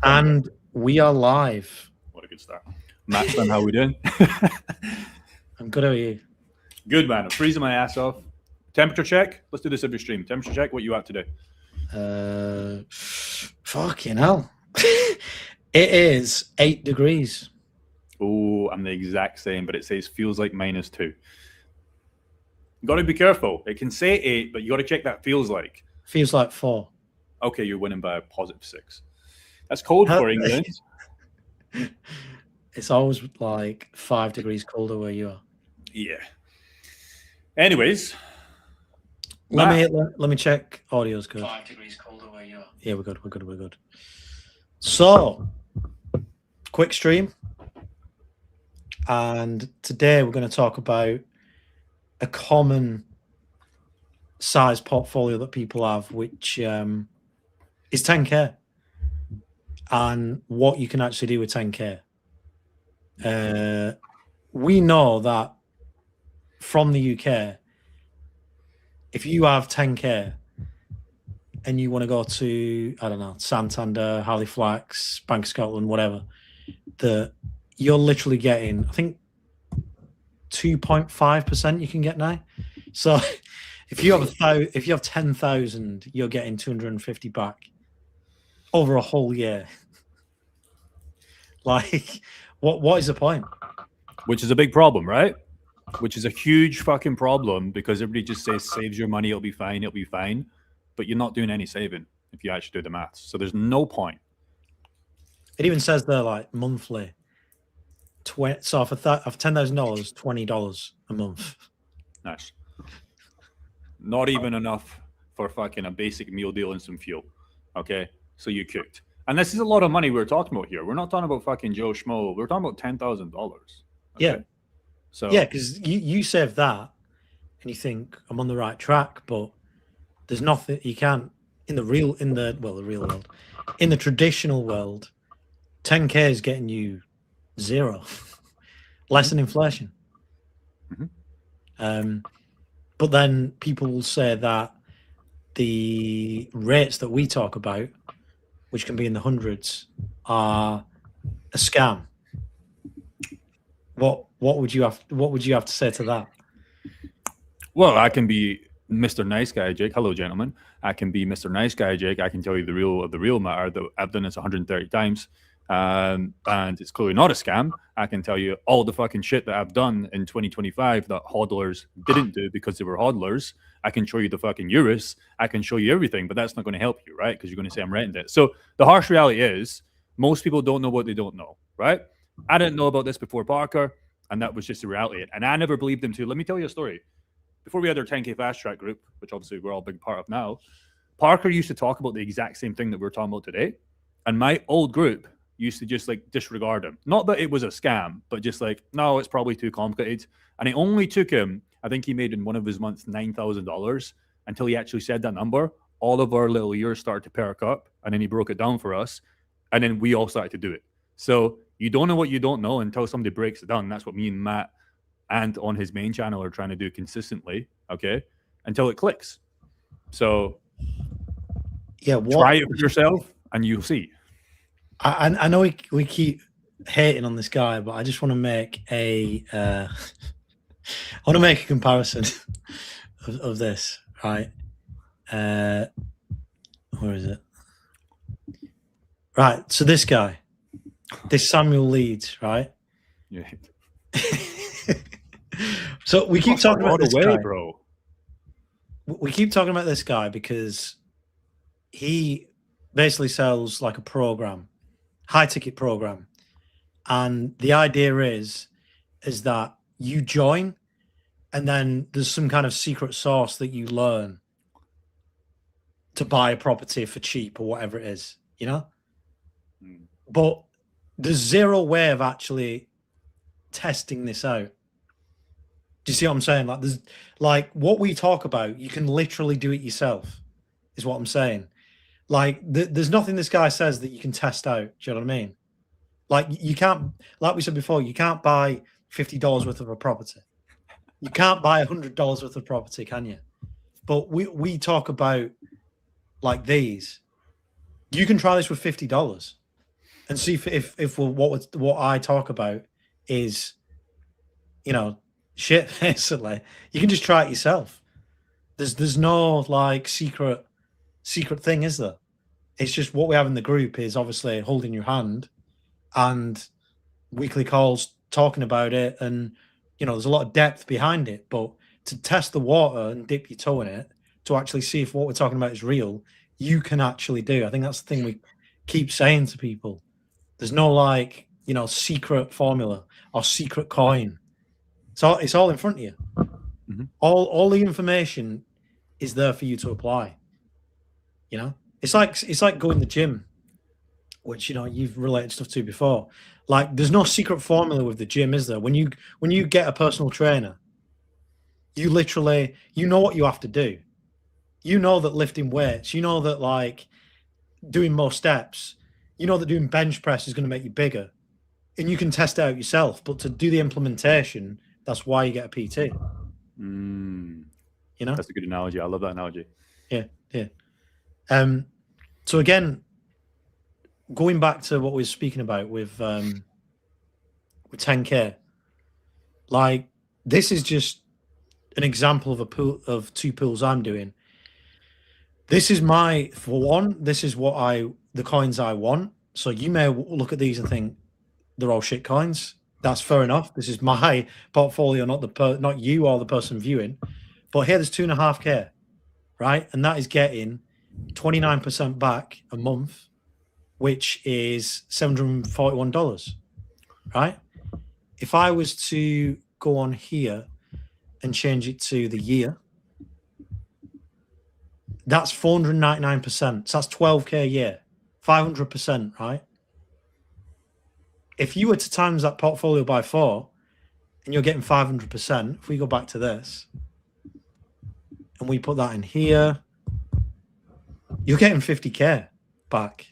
And we are live. What a good start. Matt's done. How we doing? I'm good. How are you? Good, man. I'm freezing my ass off. Temperature check. Let's do this every stream. Temperature check. What you at today? Fucking hell. It is 8 degrees. Oh, I'm the exact same, but it says feels like -2. You got to be careful. It can say 8, but you got to check that feels like. Feels like 4. Okay, you're winning by a +6. That's cold for England. It's always like 5 degrees colder where you are. Yeah. Anyways, let me check. Audio's good. 5 degrees colder where you are. Yeah, we're good. So, quick stream, and today we're going to talk about a common size portfolio that people have, which is 10k, and what you can actually do with 10k. We know that from the UK, if you have 10k and you want to go to, I don't know, Santander, Halifax, Bank of Scotland, whatever, that you're literally getting, I think 2.5% you can get now. So if you have 10,000, you're getting 250 back over a whole year. Like, what is the point? which is a big problem, right? Which is a huge fucking problem because everybody just says saves your money, it'll be fine. But you're not doing any saving if you actually do the maths. So there's no point. It even says they're like monthly. So for $10,000, $20 a month. Nice. Not even enough for fucking a basic meal deal and some fuel. Okay, so you cooked. And this is a lot of money we're talking about here. We're not talking about fucking Joe Schmo. We're talking about $10,000. Okay? Yeah. So yeah, because you save that and you think I'm on the right track, but there's nothing you can't in the real world. In the traditional world, 10k is getting you 0, less than inflation. Mm-hmm. But then people will say that the rates that we talk about, which can be in the hundreds, are a scam. What would you have to say to that? Well, I can be Mr. Nice Guy Jake. Hello, gentlemen. I can be Mr. Nice Guy Jake. I can tell you the real matter that I've done this 130 times. And it's clearly not a scam. I can tell you all the fucking shit that I've done in 2025 that hodlers didn't do because they were hodlers. I can show you the fucking euros. I can show you everything, but that's not going to help you, right? Because you're going to say I'm renting it. So the harsh reality is most people don't know what they don't know, right? I didn't know about this before Parker, and that was just the reality. And I never believed him too. Let me tell you a story. Before we had our 10K Fast Track group, which obviously we're all a big part of now, Parker used to talk about the exact same thing that we're talking about today. And my old group used to just like disregard him. Not that it was a scam, but just like, no, it's probably too complicated. And it only took him, I think he made in one of his months $9,000 until he actually said that number. All of our little ears started to perk up, and then he broke it down for us, and then we all started to do it. So you don't know what you don't know until somebody breaks it down. That's what me and Matt and on his main channel are trying to do consistently, okay, until it clicks. So yeah, try it for yourself and you'll see. I know we keep hating on this guy, but I just want to make a comparison of this, right? Where is it? Right, so this guy, this Samuel Leeds, right? Yeah. So we keep talking about this guy, bro. We keep talking about this guy because he basically sells like a program, high ticket program, and the idea is that you join, and then there's some kind of secret sauce that you learn to buy a property for cheap or whatever it is, you know. But there's zero way of actually testing this out. Do you see what I'm saying? Like, there's like what we talk about, you can literally do it yourself, is what I'm saying. Like, there's nothing this guy says that you can test out. Do you know what I mean? Like, you can't, like we said before, you can't buy $50 worth of a property. You can't buy $100 worth of property, can you? But we talk about like these. You can try this with $50. and see if what I talk about is, shit. Basically, you can just try it yourself. There's no like secret thing, is there? It's just what we have in the group is obviously holding your hand and weekly calls talking about it, and there's a lot of depth behind it. But to test the water and dip your toe in it to actually see if what we're talking about is real, you can actually do. I think that's the thing we keep saying to people. There's no like secret formula or secret coin. It's all in front of you. Mhm. All the information is there for you to apply. It's like going to the gym, which you've related stuff to before. Like, there's no secret formula with the gym, is there? When you get a personal trainer, you literally know what you have to do. You know that lifting weights, you know that like doing more steps, you know that doing bench press is going to make you bigger, and you can test it out yourself. But to do the implementation, that's why you get a PT. That's a good analogy. I love that analogy. Yeah. So again, going back to what we were speaking about with 10K, like, this is just an example of a pool of 2 pools I'm doing. This is the coins I want. So you may look at these and think they're all shit coins. That's fair enough. This is my portfolio, not you or the person viewing. But here, there's 2.5K, right? And that is getting 29% back a month, which is $741, right? If I was to go on here and change it to the year, that's 499%. So that's 12K a year, 500%, right? If you were to times that portfolio by 4 and you're getting 500%, if we go back to this and we put that in here, you're getting 50K back.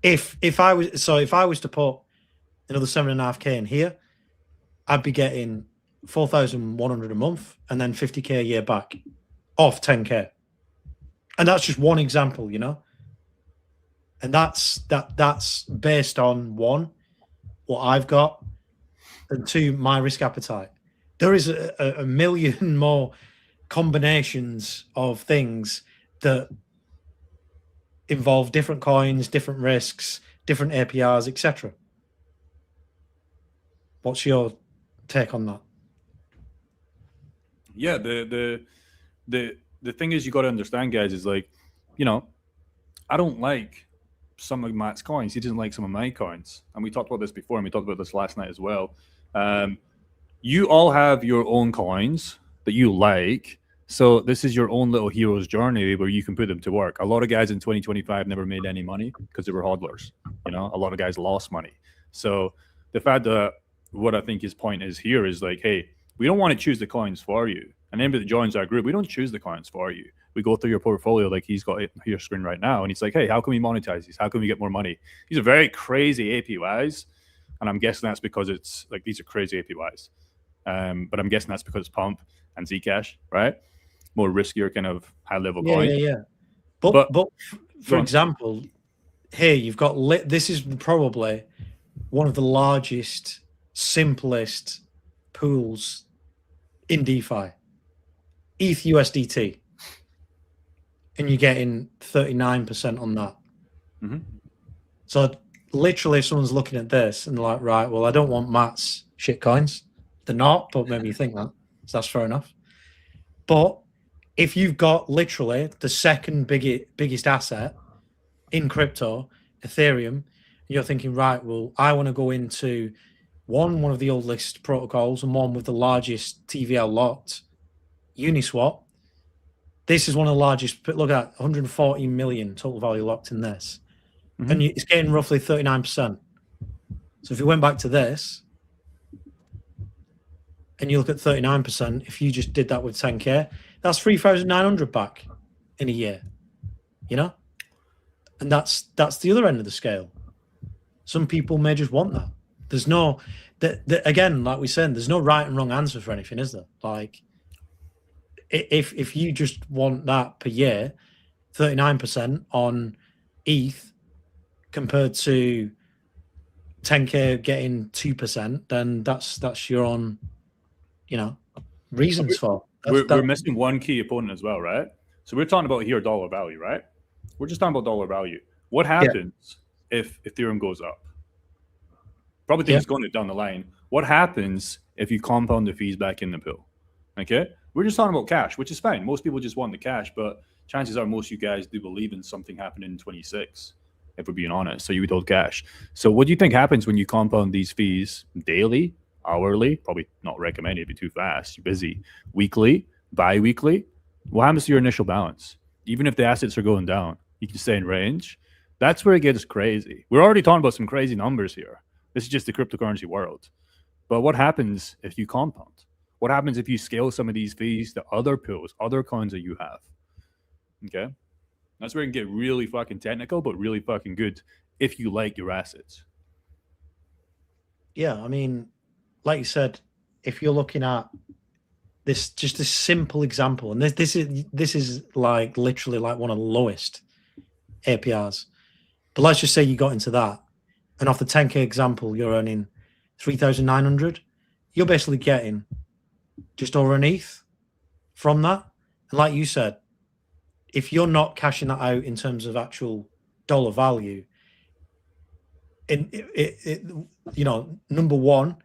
If I was to put another 7.5K in here, I'd be getting 4,100 a month and then 50K a year back off 10K. And that's just one example, and that's based on 1, what I've got, and 2, my risk appetite. There is a million more combinations of things that involve different coins, different risks, different APRs, etc. What's your take on that? Yeah, the thing is, you got to understand, guys, is like, I don't like some of Matt's coins. He doesn't like some of my coins. And we talked about this before, and we talked about this last night as well. You all have your own coins that you like. So this is your own little hero's journey where you can put them to work. A lot of guys in 2025 never made any money because they were hodlers. A lot of guys lost money. So the fact that what I think his point is here is like, hey, we don't want to choose the coins for you. And anybody that joins our group, we don't choose the coins for you. We go through your portfolio like he's got it on your screen right now. And he's like, hey, how can we monetize these? How can we get more money? These are very crazy APYs. And I'm guessing that's because it's like, these are crazy APYs. But I'm guessing that's because it's Pump and Zcash, right? More riskier kind of high level coin. Yeah. But for example, here you've got this is probably one of the largest, simplest pools in DeFi. ETH USDT. And you're getting 39% on that. Mm-hmm. So literally, if someone's looking at this and they're like, right, well, I don't want Matt's shit coins. They're not, but maybe you think that. So that's fair enough. But if you've got literally the second biggest asset in crypto, Ethereum, you're thinking, right, well, I want to go into one of the oldest protocols and one with the largest TVL locked, Uniswap. This is one of the largest. Look at that, 140 million total value locked in this. Mm-hmm. And it's getting roughly 39%. So if you went back to this and you look at 39%, if you just did that with 10K, that's 3,900 back in a year, And that's the other end of the scale. Some people may just want that. There's no, again, like we said, there's no right and wrong answer for anything, is there? Like, if you just want that per year, 39% on ETH compared to 10K getting 2%, then that's your own, reasons for. We're missing one key opponent as well, right? So we're talking about here dollar value, right? We're just talking about dollar value. What happens if Ethereum goes up? Probably think it's going down the line. What happens if you compound the fees back in the pool? Okay, we're just talking about cash, which is fine. Most people just want the cash, but chances are most of you guys do believe in something happening in 26, if we're being honest. So you would hold cash. So what do you think happens when you compound these fees daily, hourly? Probably not recommended, it'd be too fast. You're busy. Weekly, bi-weekly. What happens to your initial balance? Even if the assets are going down, you can stay in range. That's where it gets crazy. We're already talking about some crazy numbers here. This is just the cryptocurrency world. But what happens if you compound? What happens if you scale some of these fees to other pools, other coins that you have? Okay. That's where it can get really fucking technical, but really fucking good if you like your assets. Yeah, I mean, like you said, if you're looking at this, just a simple example, and this is like literally like one of the lowest APRs. But let's just say you got into that, and off the 10K example, you're earning 3,900. You're basically getting just over an ETH from that. And like you said, if you're not cashing that out in terms of actual dollar value, number one,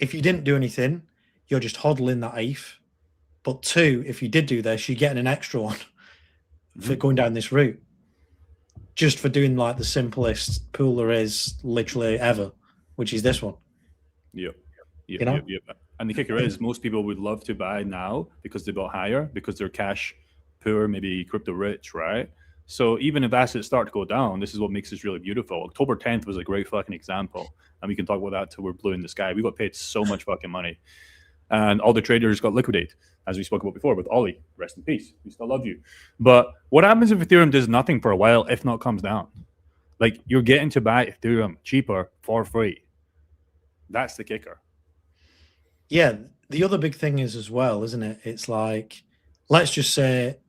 if you didn't do anything, you're just hodling that ETH. But two, if you did do this, you're getting an extra one for going down this route, just for doing like the simplest pool there is literally ever, which is this one. Yep. And the kicker is most people would love to buy now because they bought higher, because they're cash poor, maybe crypto rich, right? So even if assets start to go down, this is what makes this really beautiful. October 10th was a great fucking example. And we can talk about that till we're blue in the sky. We got paid so much fucking money. And all the traders got liquidated, as we spoke about before with Ollie. Rest in peace. We still love you. But what happens if Ethereum does nothing for a while, if not comes down? Like, you're getting to buy Ethereum cheaper for free. That's the kicker. Yeah, the other big thing is as well, isn't it? It's like, let's just say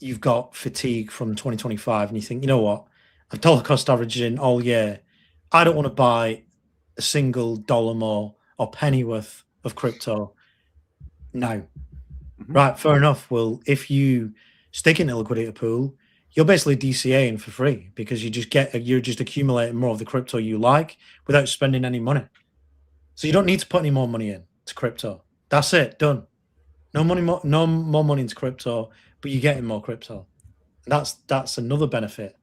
you've got fatigue from 2025 and you think, you know what, I've dollar cost averaging all year. I don't want to buy a single dollar more or penny worth of crypto now. Right, fair enough. Well, if you stick in a liquidity pool, you're basically DCAing for free because you're just accumulating more of the crypto you like without spending any money. So you don't need to put any more money in to crypto. That's it, done. No more money into crypto, but you're getting more crypto. And that's another benefit.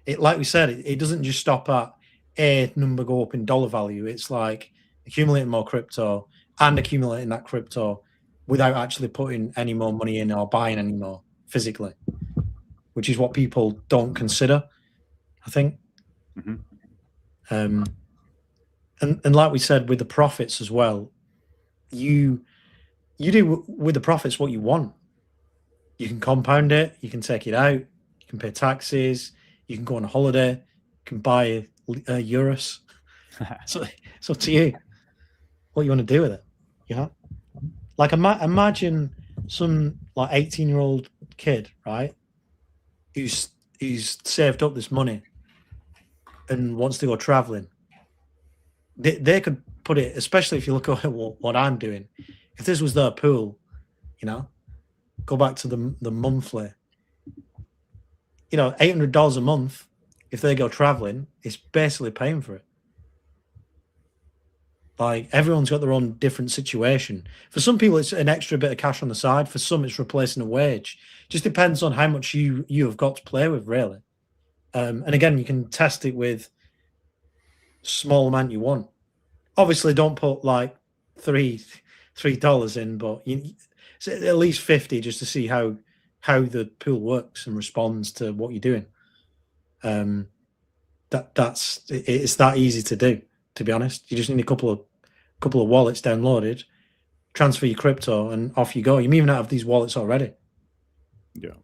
It, like we said, it doesn't just stop at a number go up in dollar value. It's like accumulating more crypto and accumulating that crypto without actually putting any more money in or buying any more physically, which is what people don't consider, I think. And like we said, with the profits as well, you do with the profits what you want. You can compound it, you can take it out, you can pay taxes, you can go on a holiday, you can buy euros. So it's up to you what you want to do with it. Like imagine some like 18-year-old kid, right, who's saved up this money and wants to go traveling. They could put it, especially if you look at what I'm doing. If this was their pool, go back to the monthly, $800 a month. If they go traveling, it's basically paying for it. Like, everyone's got their own different situation. For some people, it's an extra bit of cash on the side. For some, it's replacing a wage. Just depends on how much you have got to play with, really. And again, you can test it with small amount you want. Obviously, don't put like $3 in, but at least 50 just to see how the pool works and responds to what you're doing. It's that easy to do, to be honest. You just need a couple of wallets downloaded, transfer your crypto, and off you go. You may even have these wallets already. Yeah.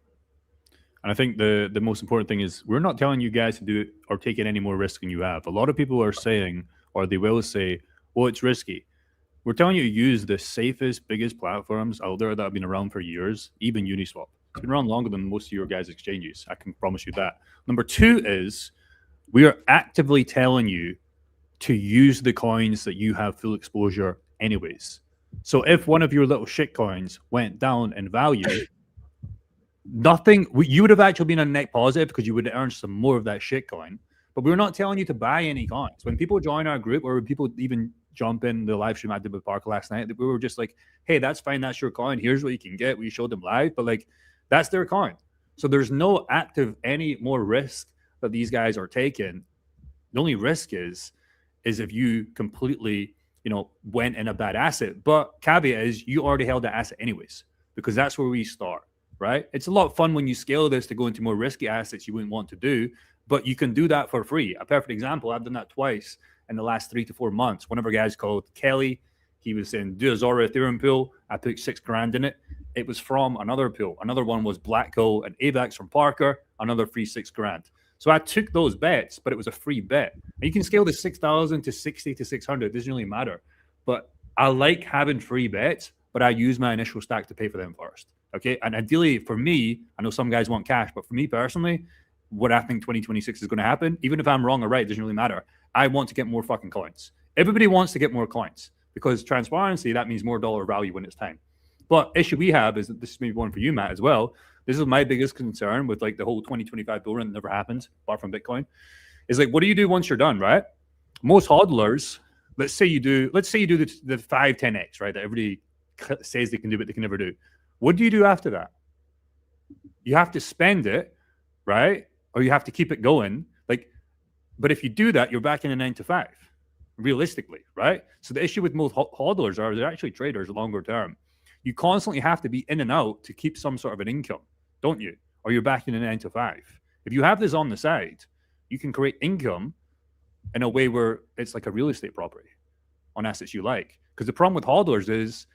And I think the most important thing is we're not telling you guys to do it or take any more risk than you have. A lot of people are saying, or they will say, well, it's risky. We're telling you to use the safest, biggest platforms out there that have been around for years, even Uniswap. It's been around longer than most of your guys' exchanges. I can promise you that. Number two is We are actively telling you to use the coins that you have full exposure anyways. So if one of your little shit coins went down in value, you would have actually been a net positive because you would earn some more of that shit coin. But we're not telling you to buy any coins. When people join our group, or when people even jump in the live stream I did with Parker last night, we were just like, hey, that's fine, that's your coin. Here's what you can get. We showed them live, but like, that's their coin. So there's no active any more risk that these guys are taking. The only risk is if you completely, went in a bad asset. But caveat is you already held that asset anyways, because that's where we start, right? It's a lot of fun when you scale this to go into more risky assets you wouldn't want to do, but you can do that for free. A perfect example, I've done that twice in the last 3 to 4 months. One of our guys called Kelly, he was in do a Zora Ethereum pool. I put $6,000 in it. It was from another pool. Another one was Black Hole and AVAX from Parker, another free $6,000. So I took those bets, but it was a free bet. And you can scale the 6,000 to 60 to 600. It doesn't really matter. But I like having free bets, but I use my initial stack to pay for them first. Okay. And ideally for me, I know some guys want cash, but for me personally, what I think 2026 is going to happen, even if I'm wrong or right, it doesn't really matter. I want to get more fucking coins. Everybody wants to get more coins because transparency, that means more dollar value when it's time. But issue we have is that this is maybe one for you, Matt, as well. This is my biggest concern with like the whole 2025 bull run that never happened, apart from Bitcoin, is like, what do you do once you're done, right? Most hodlers, let's say you do the 5-10x, right? That everybody says they can do, but they can never do. What do you do after that? You have to spend it, right? Or you have to keep it going. But if you do that, you're back in a 9 to 5, realistically, right? So the issue with most hodlers are they're actually traders longer term. You constantly have to be in and out to keep some sort of an income, don't you? Or you're back in a 9 to 5. If you have this on the side, you can create income in a way where it's like a real estate property on assets you like. Because the problem with hodlers is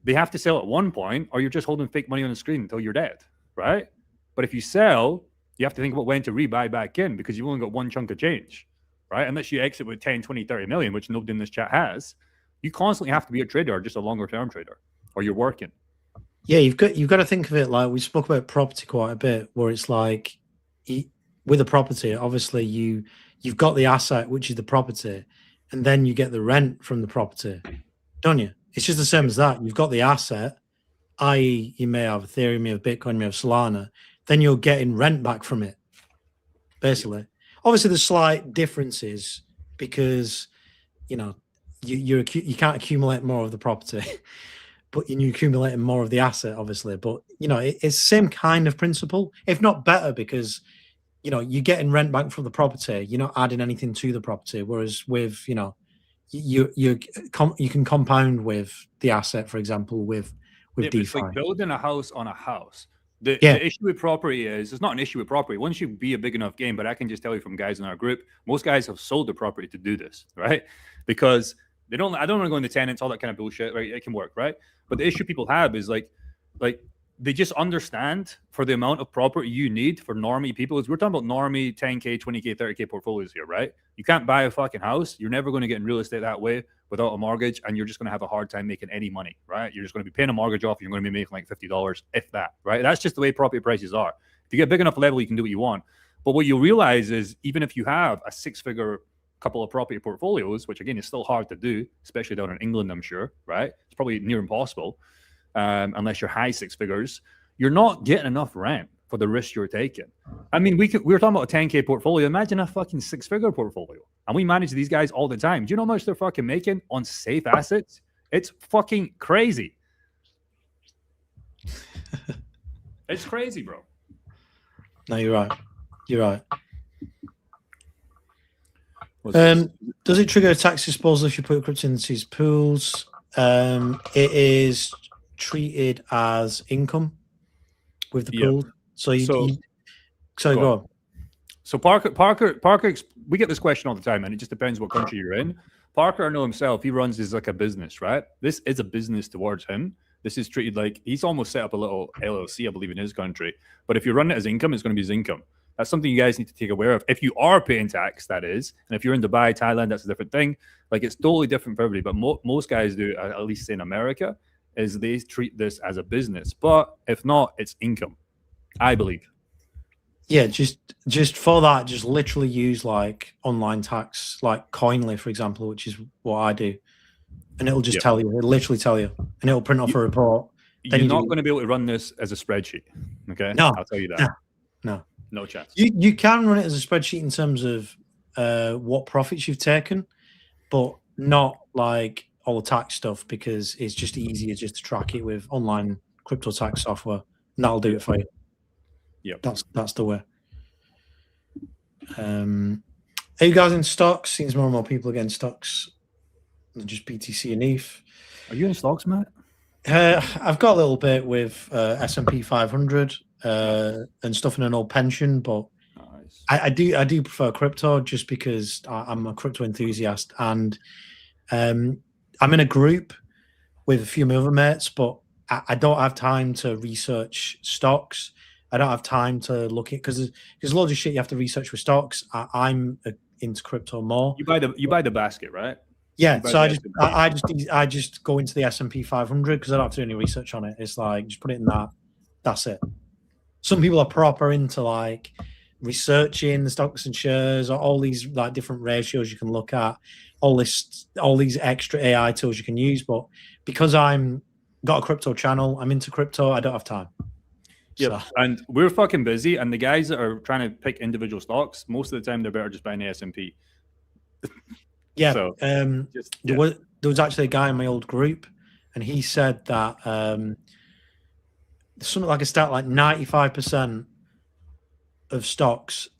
they have to sell at one point, or you're just holding fake money on the screen until you're dead, right? But if you sell, you have to think about when to rebuy back in because you've only got one chunk of change, right? Unless you exit with 10, 20, 30 million, which nobody in this chat has, you constantly have to be a trader or just a longer term trader, or you're working. Yeah, you've got to think of it like we spoke about property quite a bit, where it's like with a property, obviously you've got the asset, which is the property, and then you get the rent from the property, don't you? It's just the same as that. You've got the asset, i.e., you may have Ethereum, you may have Bitcoin, you may have Solana, then you're getting rent back from it, basically. Obviously, there's slight differences because you can't accumulate more of the property. But you're accumulating more of the asset, obviously. But, it's the same kind of principle, if not better, because, you're getting rent back from the property. You're not adding anything to the property. Whereas with, you can compound with the asset, for example, with DeFi. It's like building a house on a house. The issue with property is it's not an issue with property. Once you be a big enough game, but I can just tell you from guys in our group, most guys have sold their property to do this, right? Because I don't want to go into tenants, all that kind of bullshit, right? It can work, right? But the issue people have is like they just understand for the amount of property you need for normie people. We're talking about normie 10K, 20K, 30K portfolios here, right? You can't buy a fucking house. You're never going to get in real estate that way without a mortgage, and you're just going to have a hard time making any money, right? You're just going to be paying a mortgage off. You're going to be making like $50, if that, right? That's just the way property prices are. If you get a big enough level, you can do what you want. But what you'll realize is even if you have a 6-figure couple of property portfolios, which again is still hard to do, especially down in England, I'm sure, right? It's probably near impossible unless you're high 6 figures. You're not getting enough rent for the risk you're taking. I mean, we were talking about a 10K portfolio. Imagine a fucking 6-figure portfolio. And we manage these guys all the time. Do you know how much they're fucking making on safe assets? It's fucking crazy. It's crazy, bro. No, you're right. You're right. Does it trigger a tax disposal if you put crypto into these pools? It is treated as income with the pool. So go on. So Parker, we get this question all the time, and it just depends what country you're in. Parker, I know himself, he runs this like a business, right? This is a business towards him. This is treated like he's almost set up a little LLC, I believe, in his country. But if you run it as income, it's going to be his income. That's something you guys need to take aware of. If you are paying tax, that is. And if you're in Dubai, Thailand, that's a different thing. Like, it's totally different for everybody. But most guys do, at least in America, is they treat this as a business. But if not, it's income, I believe. Yeah, just for that, just literally use like online tax, like Coinly, for example, which is what I do, and it'll just tell you. It'll literally tell you, and it'll print off a report. Then You're not going to be able to run this as a spreadsheet. Okay, No, I'll tell you that. no chance. You can run it as a spreadsheet in terms of what profits you've taken, but not like all the tax stuff, because it's just easier just to track it with online crypto tax software, and that'll do it for you. Yep. That's the way. Are you guys in stocks? Seems more and more people are getting stocks than just BTC and ETH. Are you in stocks, Matt? I've got a little bit with S&P 500 and stuff in an old pension, but nice. I do prefer crypto just because I'm a crypto enthusiast, and I'm in a group with a few of my other mates, but I don't have time to research stocks. I don't have time to look at, because there's loads of shit you have to research with stocks. I'm into crypto more. You buy the basket, right? Yeah, so I just go into the S&P 500 because I don't have to do any research on it. It's like just put it in that. That's it. Some people are proper into like researching the stocks and shares, or all these like different ratios you can look at, all these extra AI tools you can use. But because I'm got a crypto channel, I'm into crypto, I don't have time. Yeah, so. And we're fucking busy, and the guys that are trying to pick individual stocks, most of the time they're better just buying the S&P. Yeah, so, there was actually a guy in my old group, and he said that something like a stat like 95% of stocks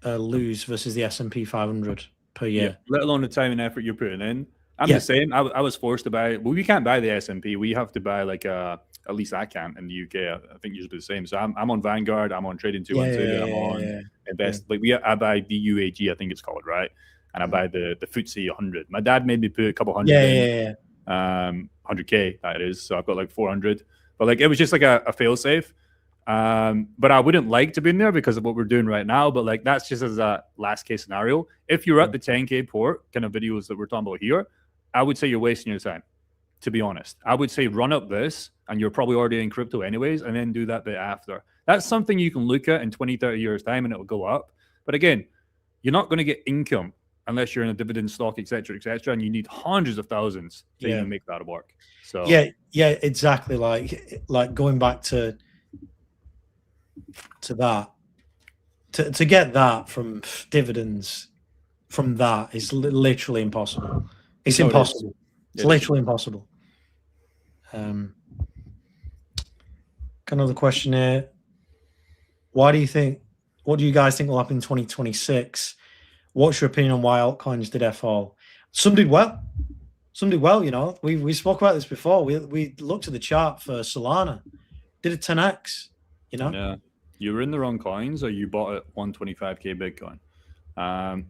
lose versus the S&P 500 per year. Yeah, let alone the time and effort you're putting in. I'm the same. I was forced to buy. Well, we can't buy the S&P. We have to buy like at least I can't in the UK. I think usually the same. So I'm on Vanguard. I'm on Trading 212. I'm on Invest. Like I buy DUAG. I think it's called, right. And I buy the FTSE 100. My dad made me put a couple hundred in. 100K, that is. So I've got like 400. But like it was just like a fail safe. But I wouldn't like to be in there because of what we're doing right now. But like that's just as a last case scenario. If you're at the 10K port kind of videos that we're talking about here, I would say you're wasting your time, to be honest. I would say run up this, and you're probably already in crypto anyways, and then do that bit after. That's something you can look at in 20, 30 years time, and it'll go up. But again, you're not going to get income unless you're in a dividend stock, et cetera, and you need hundreds of thousands to even make that work. So yeah, exactly. Like going back to that, to get that from dividends from that is literally impossible. It's impossible. It's literally impossible. Another question here. What do you guys think will happen in 2026? What's your opinion on why altcoins did fall? Some did well. You know, we spoke about this before. We looked at the chart for Solana, did a 10x. You know, yeah, you were in the wrong coins, or you bought at 125K Bitcoin.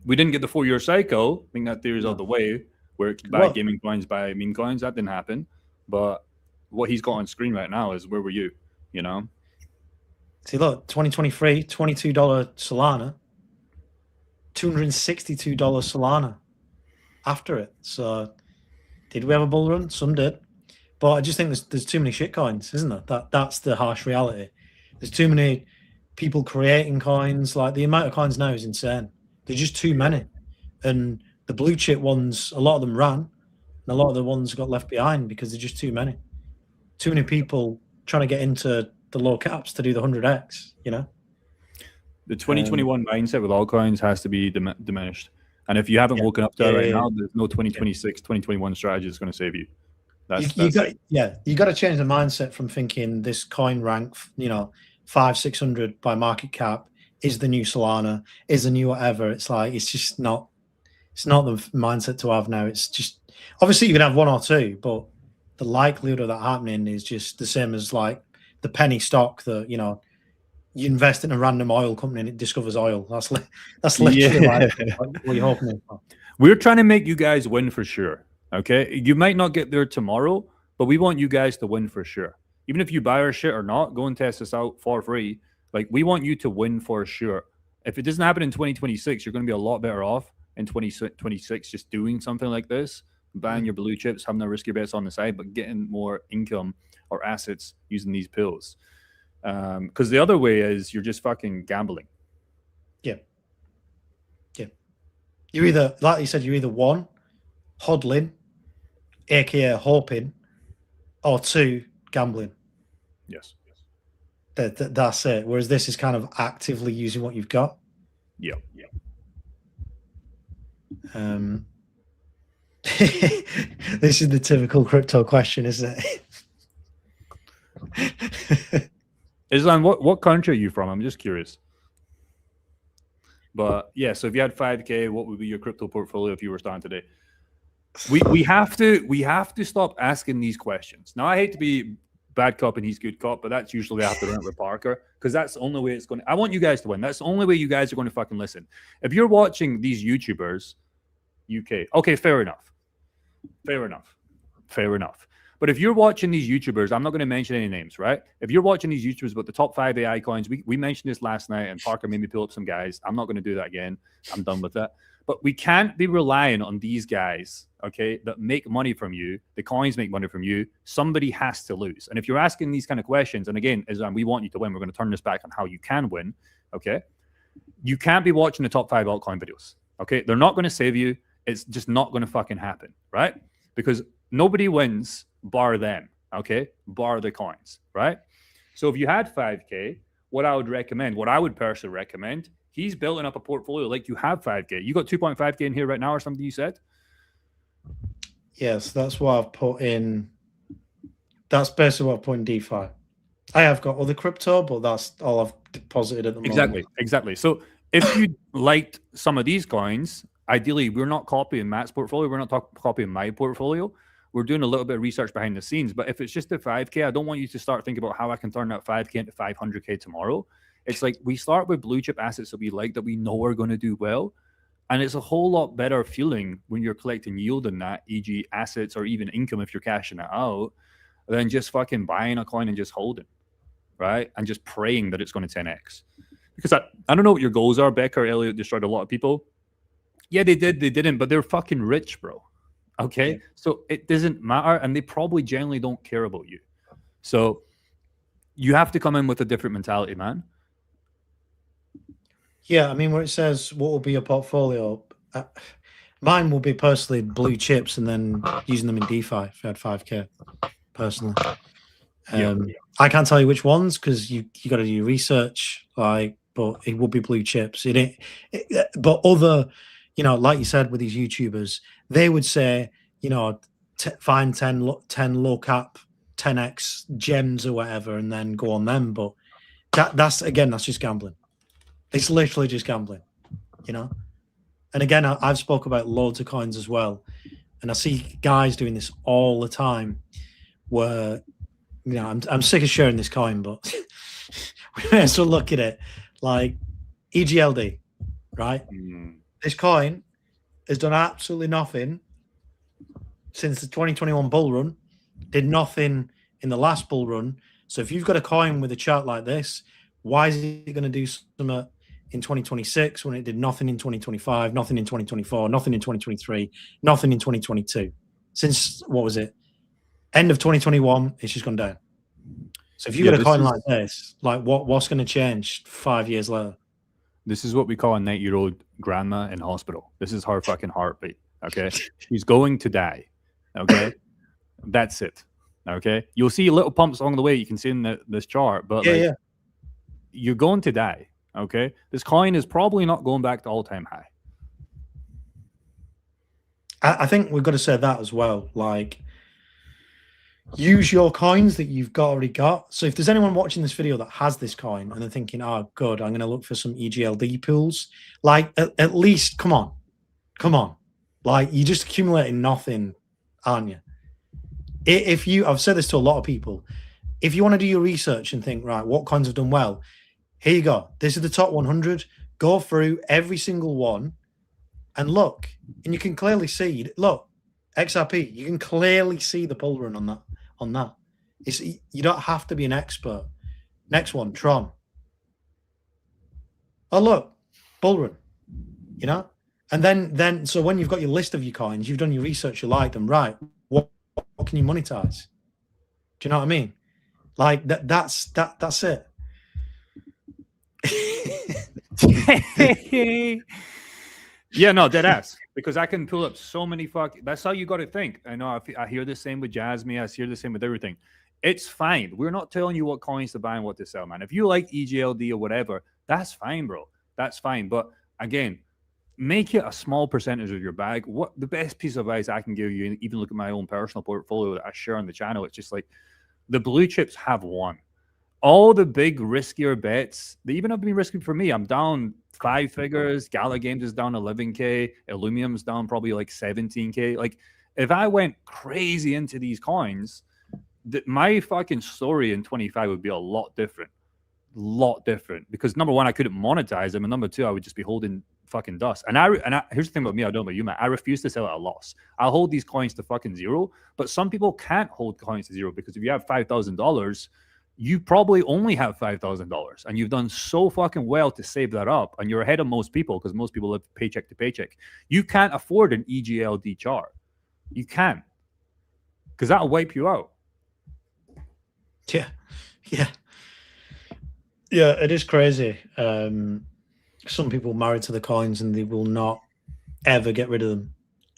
We didn't get the 4-year cycle. I think that theory's out the way, where it could buy gaming coins, buy meme coins. That didn't happen. But what he's got on screen right now is where were you? You know. See, look, 2023, $22 Solana. $262 Solana after it. So did we have a bull run? Some did. But I just think there's too many shit coins, isn't there? That's the harsh reality. There's too many people creating coins. Like the amount of coins now is insane. There's just too many. And the blue chip ones, a lot of them ran, and a lot of the ones got left behind because there's just too many. Too many people trying to get into the low caps to do the 100x, you know? The 2021 mindset with altcoins has to be diminished. And if you haven't woken up to it right now, there's no 2026, 2021 strategy that's going to save you. You got to change the mindset from thinking this coin rank, 500-600 by market cap is the new Solana, is the new whatever. It's like, it's not the mindset to have now. It's just, obviously you can have one or two, but the likelihood of that happening is just the same as like the penny stock that, you invest in a random oil company and it discovers oil. That's literally like what you're hoping for. We're trying to make you guys win for sure. Okay, you might not get there tomorrow, but we want you guys to win for sure. Even if you buy our shit or not, go and test us out for free. Like, we want you to win for sure. If it doesn't happen in 2026, you're going to be a lot better off in 2026 just doing something like this, buying your blue chips, having the riskier bets on the side, but getting more income or assets using these pills. Because the other way is you're just fucking gambling. Yeah. You're either, like you said, you're either one, hodling, aka hoping, or two, gambling. Yes. That's it. Whereas this is kind of actively using what you've got. Yeah. This is the typical crypto question, isn't it? Islam, what country are you from? I'm just curious. But yeah, so if you had 5K, what would be your crypto portfolio if you were starting today? We have to stop asking these questions. Now, I hate to be bad cop and he's good cop, but that's usually after rent with Parker, because that's the only way it's going to. I want you guys to win. That's the only way you guys are going to fucking listen. If you're watching these YouTubers, UK, okay, fair enough. But if you're watching these YouTubers, I'm not going to mention any names, right? If you're watching these YouTubers about the top 5 AI coins, we mentioned this last night, and Parker made me pull up some guys. I'm not going to do that again. I'm done with that. But we can't be relying on these guys, okay, that make money from you. The coins make money from you. Somebody has to lose. And if you're asking these kind of questions, and again, we want you to win, we're going to turn this back on how you can win, okay? You can't be watching the top 5 altcoin videos, okay? They're not going to save you. It's just not going to fucking happen, right? Because nobody wins bar them, okay? Bar the coins, right? So if you had 5K, what I would personally recommend, he's building up a portfolio like you have 5K. You got 2.5K in here right now or something you said? Yes, that's what I've put in. That's basically what I've put in DeFi. I have got other crypto, but that's all I've deposited at the moment. Exactly. So if you liked some of these coins, ideally, we're not copying Matt's portfolio. We're not copying my portfolio. We're doing a little bit of research behind the scenes. But if it's just a 5K, I don't want you to start thinking about how I can turn that 5K into 500K tomorrow. It's like we start with blue chip assets that we like, that we know are going to do well. And it's a whole lot better feeling when you're collecting yield in that, e.g. assets or even income if you're cashing it out, than just fucking buying a coin and just holding, right? And just praying that it's going to 10x. Because I don't know what your goals are. Becker, Elliott destroyed a lot of people. Yeah, they didn't, but they're fucking rich, bro. Okay? Yeah. So it doesn't matter, and they probably generally don't care about you. So you have to come in with a different mentality, man. Yeah, I mean, where it says what will be your portfolio, mine will be personally blue chips and then using them in DeFi if I had 5K, personally. I can't tell you which ones because you got to do your research, but it would be blue chips. But other, like you said with these YouTubers, they would say, find 10 low cap, 10x gems or whatever, and then go on them. But that's just gambling. It's literally just gambling, And again, I've spoke about loads of coins as well, and I see guys doing this all the time. Where, I'm sick of sharing this coin, but we may as well look at it like EGLD, right? This coin has done absolutely nothing since the 2021 bull run. Did nothing in the last bull run. So if you've got a coin with a chart like this, why is it going to do something in 2026 when it did nothing in 2025, nothing in 2024, nothing in 2023, nothing in 2022? Since, what was it? End of 2021, it's just gone down. So if you get a coin like this, what's going to change 5 years later? This is what we call a 90-year-old grandma in hospital. This is her fucking heartbeat. Okay, she's going to die. Okay, that's it. Okay, you'll see little pumps along the way. You can see in this chart, but you're going to die. Okay, this coin is probably not going back to all-time high. I think we've got to say that as well. Use your coins that you've already got. So if there's anyone watching this video that has this coin and they're thinking, oh, good, I'm going to look for some EGLD pools, at least, come on. You're just accumulating nothing, aren't you? I've said this to a lot of people, if you want to do your research and think, right, what coins have done well, here you go. This is the top 100. Go through every single one and look, and you can clearly see, look, XRP, you can clearly see the bull run on that. You don't have to be an expert. Next one, Tron. Oh, look, bull run, And then, so when you've got your list of your coins, you've done your research, you like them, right? What can you monetize? Do you know what I mean? That's it. Yeah, no, dead ass. Because I can pull up so many that's how you got to think. I know I hear the same with Jasmine. I hear the same with everything. It's fine. We're not telling you what coins to buy and what to sell, man. If you like EGLD or whatever, that's fine, bro. That's fine. But again, make it a small percentage of your bag. What the best piece of advice I can give you, even look at my own personal portfolio that I share on the channel, it's just like the blue chips have won. All the big riskier bets, they even have been risky for me. I'm down 5 figures. Gala Games is down 11K. Illumium's down probably like 17K. Like, if I went crazy into these coins, my fucking story in 25 would be a lot different. Because number one, I couldn't monetize them, and number two, I would just be holding fucking dust. And here's the thing about me, I don't know about you, man. I refuse to sell at a loss. I'll hold these coins to fucking zero. But some people can't hold coins to zero because if you have $5,000, you probably only have $5,000, and you've done so fucking well to save that up, and you're ahead of most people because most people live paycheck to paycheck. You can't afford an EGLD chart. You can't, because that'll wipe you out. Yeah. It is crazy. Some people married to the coins and they will not ever get rid of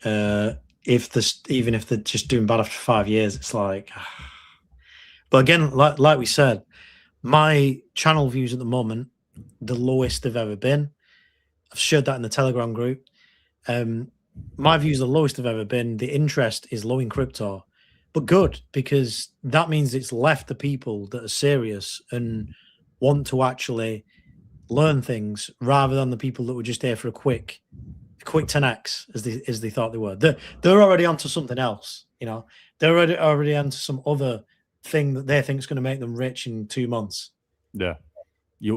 them. Even if they're just doing bad after 5 years, it's like. But again, like we said, my channel views at the moment, the lowest they've ever been. I've shared that in the Telegram group. My views are the lowest they've ever been. The interest is low in crypto, but good, because that means it's left the people that are serious and want to actually learn things, rather than the people that were just there for a quick 10x as they thought they were. They're already onto something else, you know. They're already onto some other thing that they think is going to make them rich in 2 months. Yeah.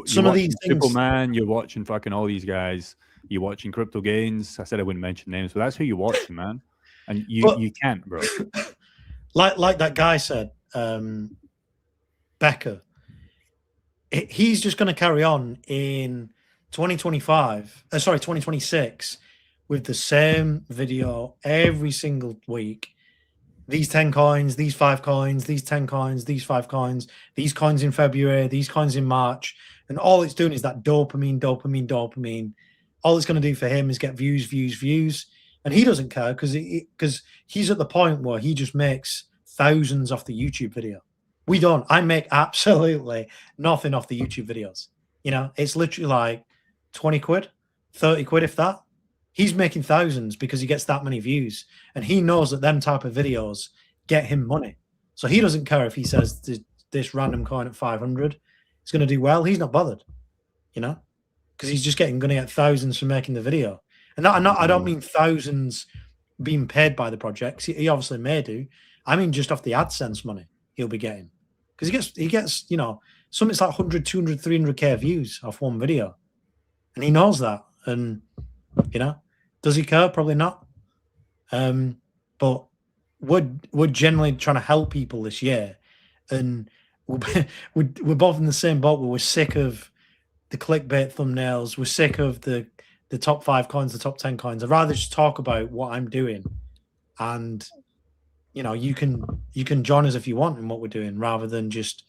Some of these things, Superman, you're watching fucking all these guys. You're watching Crypto Gains. I said I wouldn't mention names, but that's who you're watching, man. And you can't, bro. Like that guy said, Becker, he's just going to carry on in 2026 with the same video every single week. These 10 coins, these 5 coins, these 10 coins, these 5 coins, these coins in February, these coins in March. And all it's doing is that dopamine. All it's going to do for him is get views. And he doesn't care because he's at the point where he just makes thousands off the YouTube video. We don't. I make absolutely nothing off the YouTube videos. You know, it's literally like 20 quid, 30 quid, if that. He's making thousands because he gets that many views, and he knows that them type of videos get him money. So he doesn't care if he says this random coin at 500 is going to do well. He's not bothered, you know, because he's just going to get thousands from making the video. And I don't mean thousands being paid by the projects. He obviously may do. I mean just off the AdSense money he'll be getting, because he gets you know, something's like 100, 200, 300k views off one video, and he knows that. And you know, does he care? Probably not. But we're generally trying to help people this year, and we're both in the same boat where we're sick of the clickbait thumbnails. We're sick of the top 5 coins, the top 10 coins. I'd rather just talk about what I'm doing, and you know, you can join us if you want in what we're doing, rather than just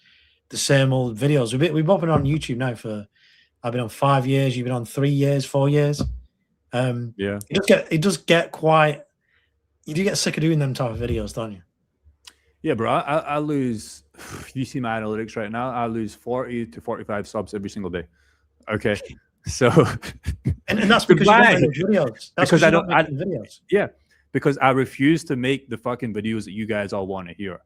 the same old videos. We've both been on YouTube now I've been on 5 years. You've been on 3 years, 4 years. Yeah, it does get quite. You do get sick of doing them type of videos, don't you? Yeah, bro. I lose. You see my analytics right now. I lose 40 to 45 subs every single day. Okay, so and that's because you don't make videos. That's because I don't make videos. Yeah, because I refuse to make the fucking videos that you guys all want to hear.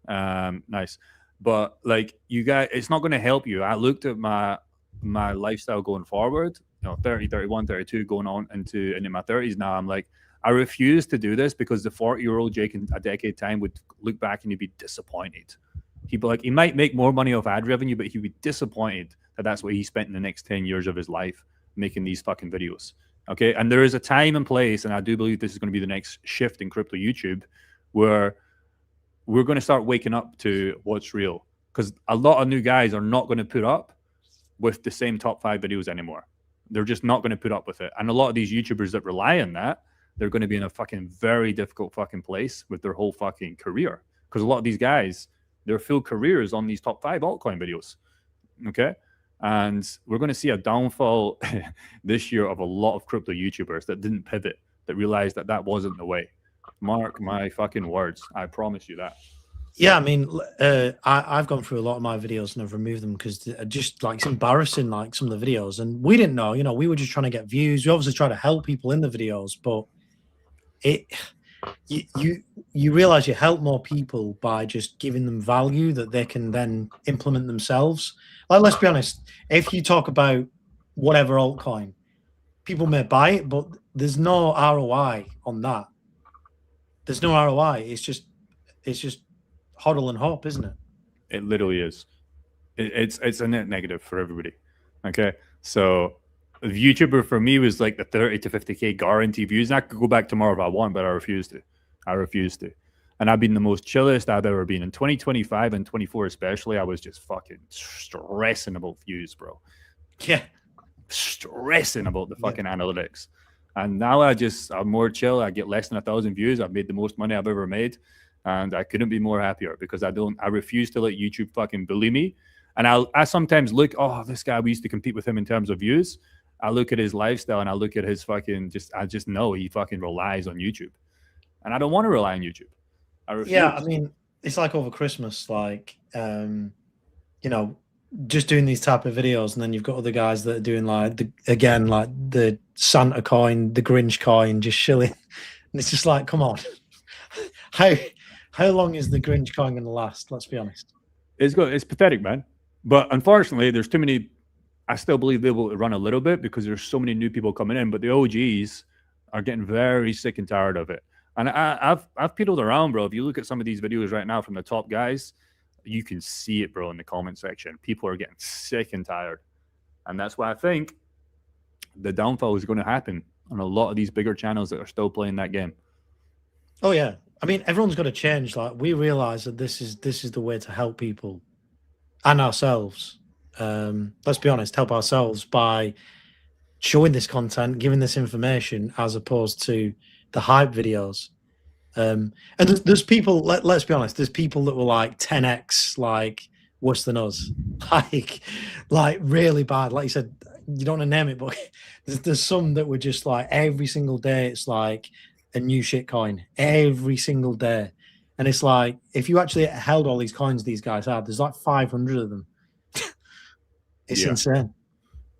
Nice, but like you guys, it's not going to help you. I looked at my lifestyle going forward. You know, 30, 31, 32, going on into my 30s now. I'm like, I refuse to do this, because the 40-year-old Jake in a decade time would look back and he'd be disappointed. He'd be like, he might make more money off ad revenue, but he'd be disappointed that that's what he spent in the next 10 years of his life making these fucking videos. Okay. And there is a time and place, and I do believe this is going to be the next shift in crypto YouTube, where we're going to start waking up to what's real, because a lot of new guys are not going to put up with the same top 5 videos anymore. They're just not going to put up with it. And a lot of these YouTubers that rely on that, they're going to be in a fucking very difficult fucking place with their whole fucking career. Because a lot of these guys, their full careers on these top 5 altcoin videos. Okay. And we're going to see a downfall this year of a lot of crypto YouTubers that didn't pivot, that realized that that wasn't the way. Mark my fucking words. I promise you that. Yeah, I mean, I've gone through a lot of my videos and I've removed them because just like it's embarrassing, like some of the videos. And we didn't know, you know, we were just trying to get views. We obviously try to help people in the videos, but you realize you help more people by just giving them value that they can then implement themselves. Like, let's be honest, if you talk about whatever altcoin, people may buy it, but there's no ROI on that. There's no ROI. It's just hodl and hope, isn't it? It literally is. It's a net negative for everybody. Okay, so a YouTuber for me was like the 30 to 50k guarantee views, and I could go back tomorrow if I want, but I refuse to. And I've been the most chillest I've ever been in 2025 and 24 especially. I was just fucking stressing about views, bro. Yeah, stressing about the fucking analytics. And now I'm more chill. I get less than 1,000 views. I've made the most money I've ever made. And I couldn't be more happier because I refuse to let YouTube fucking bully me. And I sometimes look, oh, this guy, we used to compete with him in terms of views. I look at his lifestyle and I look at his fucking, I just know he fucking relies on YouTube. And I don't want to rely on YouTube. I refuse. Yeah, I mean, it's like over Christmas, like, you know, just doing these type of videos, and then you've got other guys that are doing like the Santa coin, the Grinch coin, just shilling. And it's just like, come on. How long is the Grinch coin going to last? Let's be honest. It's pathetic, man. But unfortunately, there's too many. I still believe they will run a little bit because there's so many new people coming in. But the OGs are getting very sick and tired of it. And I've peeled around, bro. If you look at some of these videos right now from the top guys, you can see it, bro, in the comment section. People are getting sick and tired. And that's why I think the downfall is going to happen on a lot of these bigger channels that are still playing that game. Oh, yeah. I mean, everyone's got to change. Like, we realize that this is the way to help people and ourselves. Let's be honest, help ourselves by showing this content, giving this information, as opposed to the hype videos. And there's people, let's be honest, there's people that were like 10x, like worse than us, like really bad. Like you said, you don't want to name it, but there's some that were just like every single day, it's like a new shit coin every single day. And it's like, if you actually held all these coins these guys had, there's like 500 of them. It's insane.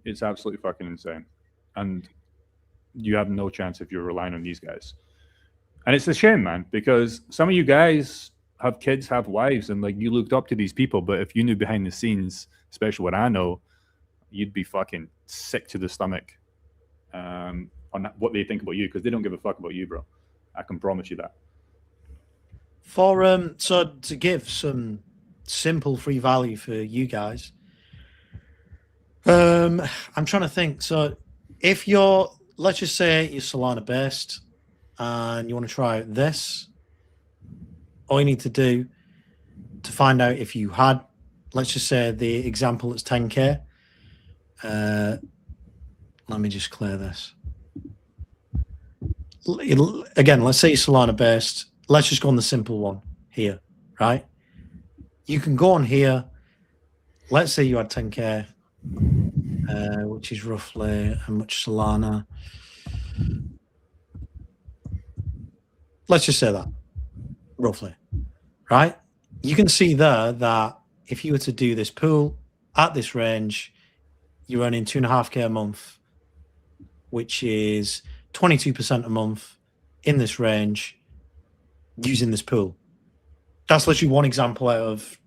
It's absolutely fucking insane. And you have no chance if you're relying on these guys. And it's a shame, man, because some of you guys have kids, have wives, and like you looked up to these people. But if you knew behind the scenes, especially what I know, you'd be fucking sick to the stomach on what they think about you, because they don't give a fuck about you, bro. I can promise you that. So to give some simple free value for you guys, I'm trying to think. So if let's just say you're Solana based and you want to try out this, all you need to do to find out if you had, let's just say the example is 10K. Let me just clear this. Again, let's say you're Solana based. Let's just go on the simple one here, right? You can go on here. Let's say you had 10K, which is roughly how much Solana. Let's just say that, roughly, right? You can see there that if you were to do this pool at this range, you're earning 2.5K a month, which is 22% a month in this range using this pool. That's literally one example out of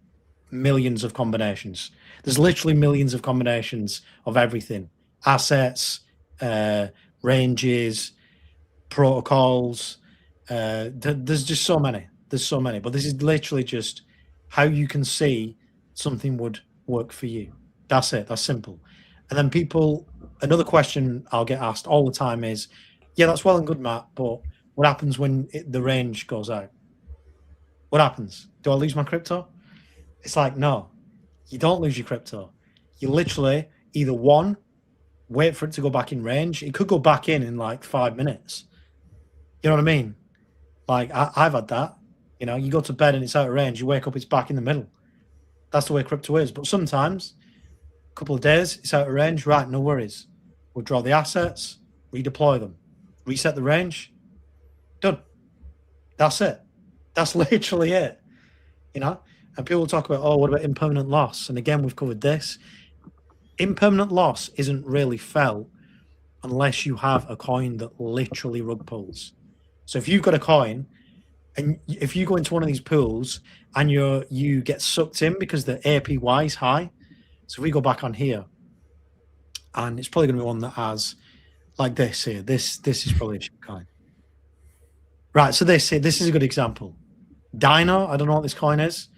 millions of combinations. There's literally millions of combinations of everything. Assets, ranges, protocols. There's just so many. There's so many. But this is literally just how you can see something would work for you. That's it. That's simple. And then another question I'll get asked all the time is, yeah, that's well and good, Matt, but what happens when the range goes out? What happens? Do I lose my crypto? It's like, no, you don't lose your crypto. You literally either one, wait for it to go back in range. It could go back in like 5 minutes. You know what I mean? Like I've had that. You know, you go to bed and it's out of range. You wake up, it's back in the middle. That's the way crypto is. But sometimes couple of days, it's out of range. Right, no worries. We'll draw the assets, redeploy them, reset the range. Done. That's it. That's literally it. You know? And people talk about, oh, what about impermanent loss? And again, we've covered this. Impermanent loss isn't really felt unless you have a coin that literally rug pulls. So if you've got a coin and if you go into one of these pools and you get sucked in because the APY is high. So if we go back on here, and it's probably going to be one that has like this here. This is probably a shit coin. Right, so this is a good example. Dino, I don't know what this coin is,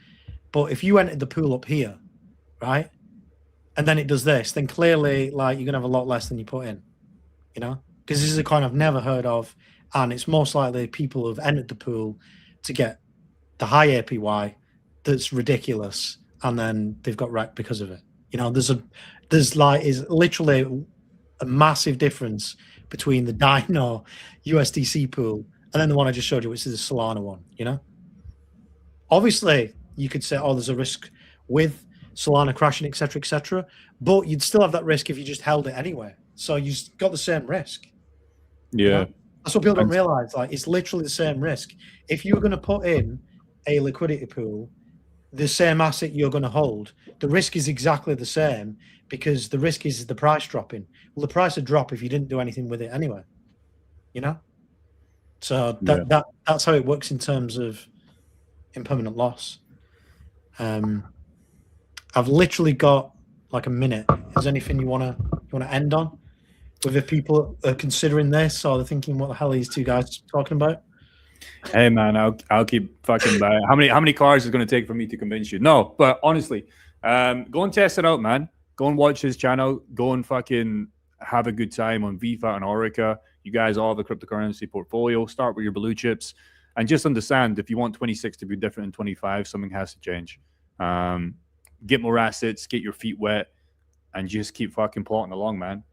but if you entered the pool up here, right, and then it does this, then clearly like you're going to have a lot less than you put in, you know, because this is a coin I've never heard of, and it's most likely people have entered the pool to get the high APY that's ridiculous, and then they've got wrecked because of it. You know, there's literally a massive difference between the Dino USDC pool and then the one I just showed you, which is the Solana one, you know? Obviously, you could say, oh, there's a risk with Solana crashing, et cetera, but you'd still have that risk if you just held it anyway. So you've got the same risk. Yeah. You know? That's what people don't realize. Like, it's literally the same risk. If you're going to put in a liquidity pool, the same asset you're going to hold, the risk is exactly the same because the risk is the price dropping. Well, the price would drop if you didn't do anything with it anyway, you know? So that's how it works in terms of impermanent loss. I've literally got like a minute. Is there anything you want to end on? Whether people are considering this or they're thinking, what the hell are these two guys talking about? Hey man, I'll keep fucking buying. How many cars is it going to take for me to convince you? No, but honestly, go and test it out, man. Go and watch his channel. Go and fucking have a good time on VFAT and Orica. You guys all have a cryptocurrency portfolio. Start with your blue chips, and just understand if you want 26 to be different than 25, something has to change. Get more assets, get your feet wet, and just keep fucking plotting along, man.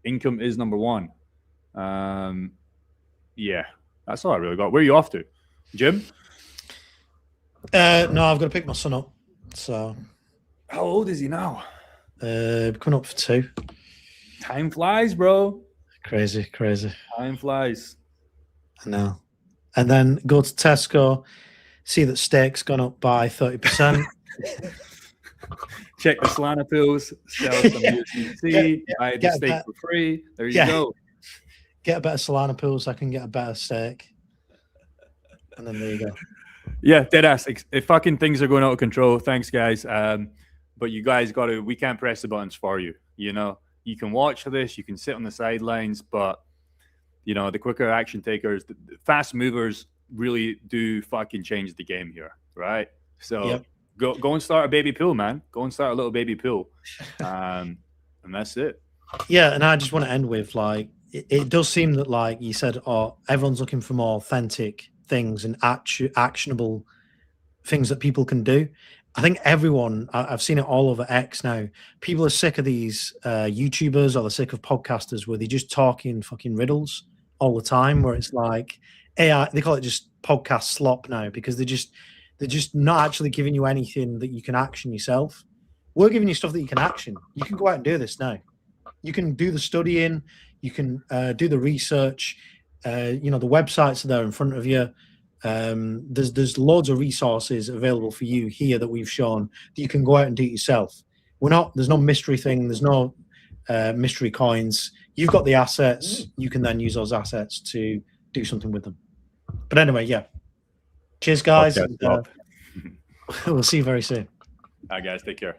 Income is number one. Yeah. That's all I really got. Where are you off to? Jim? No, I've got to pick my son up. So, how old is he now? Coming up for 2. Time flies, bro. Crazy. Time flies. I know. And then go to Tesco, see that steak's gone up by 30%. Check the Solana pools, sell some USDC, buy the steak for free. There you go. Get a better Solana pool so I can get a better steak. And then there you go. Yeah, dead ass. If fucking things are going out of control, thanks, guys. But you guys we can't press the buttons for you. You know, you can watch this, you can sit on the sidelines, but, you know, the quicker action takers, the fast movers really do fucking change the game here, right? So go and start a baby pool, man. Go and start a little baby pool. And that's it. Yeah, and I just want to end with, like, it does seem that, like you said, everyone's looking for more authentic things and actionable things that people can do. I think everyone, I've seen it all over X now. People are sick of these YouTubers, or they're sick of podcasters where they're just talking fucking riddles all the time, where it's like AI, they call it just podcast slop now, because they're just not actually giving you anything that you can action yourself. We're giving you stuff that you can action. You can go out and do this now. You can do the studying. You can do the research. You know, the websites are there in front of you. There's loads of resources available for you here that we've shown that you can go out and do it yourself. There's no mystery thing. There's no mystery coins. You've got the assets. You can then use those assets to do something with them. But anyway, yeah. Cheers, guys. Okay, and, we'll see you very soon. All right, guys. Take care.